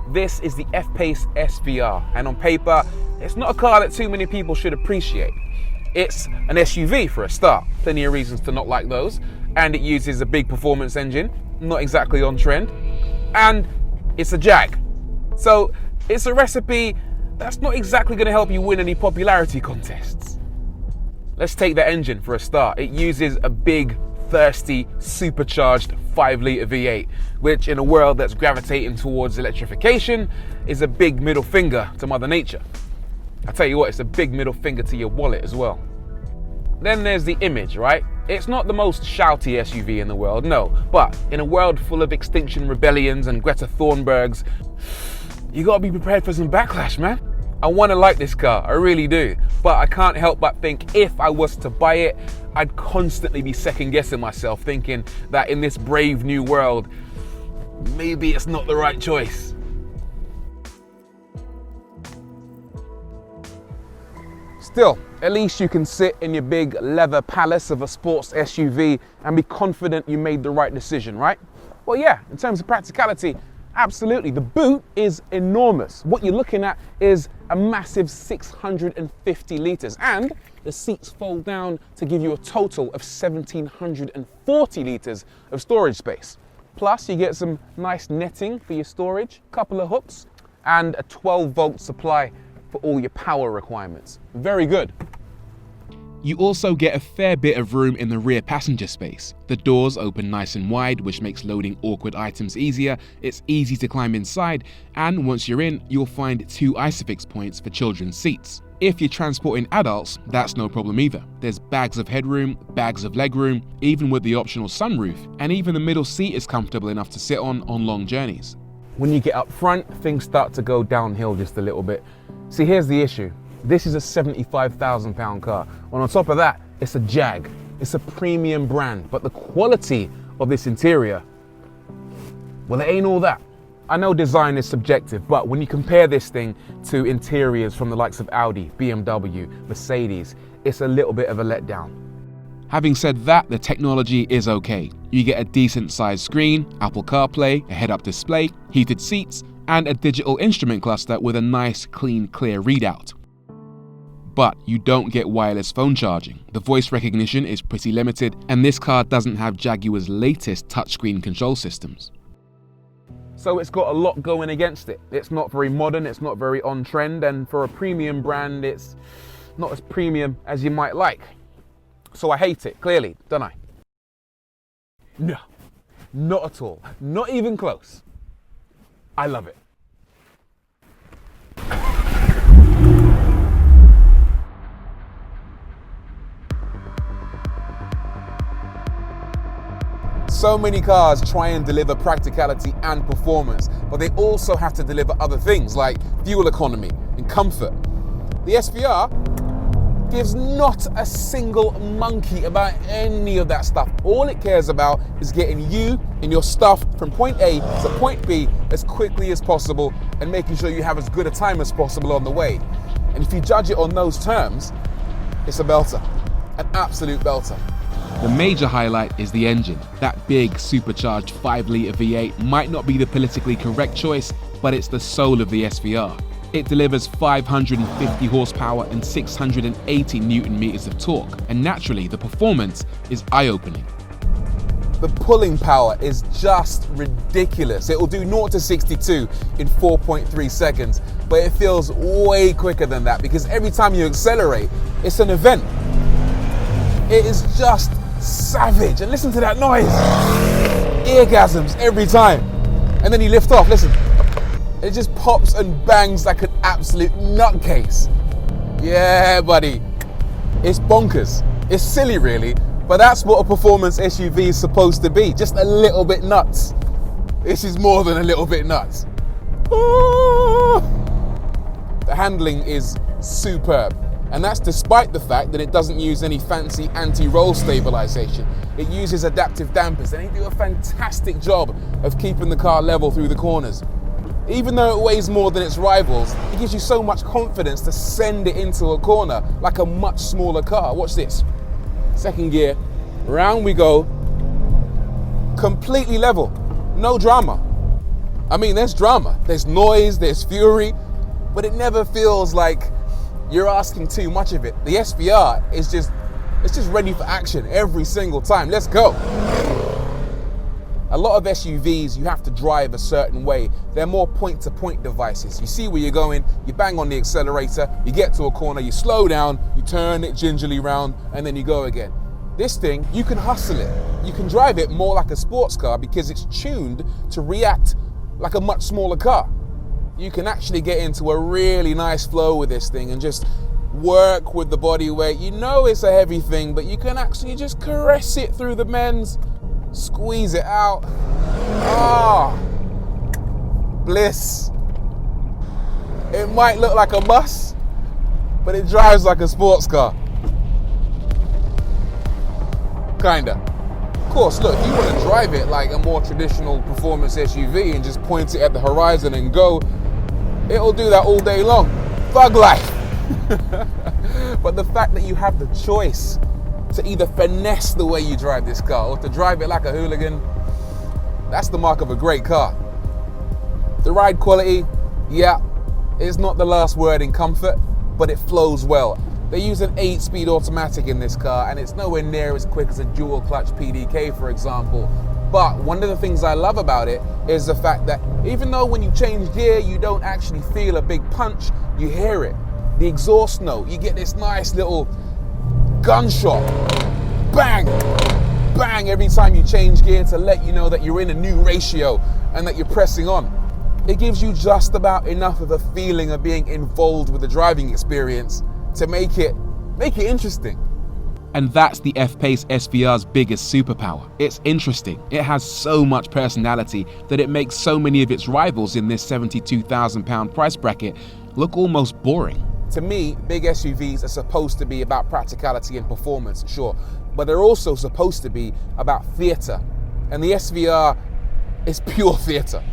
This is the F-Pace SVR, and on paper, it's not a car that too many people should appreciate. It's an SUV for a start, plenty of reasons to not like those, and it uses a big performance engine, not exactly on trend, and it's a Jag. So it's a recipe that's not exactly going to help you win any popularity contests. Let's take the engine for a start. It uses a big, thirsty, supercharged 5-litre V8, which in a world that's gravitating towards electrification is a big middle finger to Mother Nature. I tell you what, it's a big middle finger to your wallet as well. Then there's the image, right? It's not the most shouty SUV in the world, no, but in a world full of Extinction Rebellions and Greta Thunbergs, you gotta be prepared for some backlash, man. I wanna like this car, I really do, but I can't help but think if I was to buy it, I'd constantly be second guessing myself, thinking that in this brave new world, maybe it's not the right choice. Still, at least you can sit in your big leather palace of a sports SUV and be confident you made the right decision, right? Well, yeah, in terms of practicality, absolutely. The boot is enormous. What you're looking at is a massive 650 litres, and the seats fold down to give you a total of 1,740 litres of storage space. Plus, you get some nice netting for your storage, a couple of hooks, and a 12-volt supply for all your power requirements. Very good. You also get a fair bit of room in the rear passenger space. The doors open nice and wide, which makes loading awkward items easier. It's easy to climb inside, and once you're in, you'll find 2 ISOFIX points for children's seats. If you're transporting adults, that's no problem either. There's bags of headroom, bags of legroom, even with the optional sunroof, and even the middle seat is comfortable enough to sit on long journeys. When you get up front, things start to go downhill just a little bit. See, here's the issue. This is a £75,000 car. And on top of that, it's a Jag. It's a premium brand, but the quality of this interior, well, it ain't all that. I know design is subjective, but when you compare this thing to interiors from the likes of Audi, BMW, Mercedes, it's a little bit of a letdown. Having said that, the technology is okay. You get a decent sized screen, Apple CarPlay, a head-up display, heated seats, and a digital instrument cluster with a nice, clean, clear readout. But you don't get wireless phone charging. The voice recognition is pretty limited, and this car doesn't have Jaguar's latest touchscreen control systems. So it's got a lot going against it. It's not very modern, it's not very on trend, and for a premium brand, it's not as premium as you might like. So I hate it, clearly, don't I? No, not at all. Not even close. I love it. So many cars try and deliver practicality and performance, but they also have to deliver other things like fuel economy and comfort. The SVR gives not a single monkey about any of that stuff. All it cares about is getting you and your stuff from point A to point B as quickly as possible and making sure you have as good a time as possible on the way. And if you judge it on those terms, it's a belter, an absolute belter. The major highlight is the engine. That big supercharged 5-litre V8 might not be the politically correct choice, but it's the soul of the SVR. It delivers 550 horsepower and 680 Newton meters of torque, and naturally the performance is eye-opening. The pulling power is just ridiculous. It will do 0 to 62 in 4.3 seconds, but it feels way quicker than that because every time you accelerate, it's an event. It is just savage, and listen to that noise. Eargasms every time. And then you lift off, listen. It just pops and bangs like an absolute nutcase. Yeah, buddy. It's bonkers. It's silly, really, but that's what a performance SUV is supposed to be, just a little bit nuts. This is more than a little bit nuts. The handling is superb. And that's despite the fact that it doesn't use any fancy anti-roll stabilization. It uses adaptive dampers, and they do a fantastic job of keeping the car level through the corners. Even though it weighs more than its rivals, it gives you so much confidence to send it into a corner like a much smaller car. Watch this. Second gear, round we go, completely level, no drama. I mean, there's drama, there's noise, there's fury, but it never feels like you're asking too much of it. The SVR is just ready for action every single time. Let's go. A lot of SUVs, you have to drive a certain way. They're more point-to-point devices. You see where you're going, you bang on the accelerator, you get to a corner, you slow down, you turn it gingerly round, and then you go again. This thing, you can hustle it. You can drive it more like a sports car because it's tuned to react like a much smaller car. You can actually get into a really nice flow with this thing and just work with the body weight. You know it's a heavy thing, but you can actually just caress it through the bends, squeeze it out. Ah, bliss. It might look like a bus, but it drives like a sports car. Kinda. Of course, look, if you want to drive it like a more traditional performance SUV and just point it at the horizon and go, it'll do that all day long. Thug life. But the fact that you have the choice to either finesse the way you drive this car or to drive it like a hooligan, that's the mark of a great car. The ride quality, yeah, is not the last word in comfort, but it flows well. They use an 8-speed automatic in this car, and it's nowhere near as quick as a dual clutch PDK, for example. But one of the things I love about it is the fact that even though when you change gear, you don't actually feel a big punch, you hear it. The exhaust note, you get this nice little gunshot. Bang, bang, every time you change gear to let you know that you're in a new ratio and that you're pressing on. It gives you just about enough of a feeling of being involved with the driving experience to make it interesting. And that's the F-Pace SVR's biggest superpower. It's interesting. It has so much personality that it makes so many of its rivals in this £72,000 price bracket look almost boring. To me, big SUVs are supposed to be about practicality and performance, sure, but they're also supposed to be about theatre. And the SVR is pure theatre.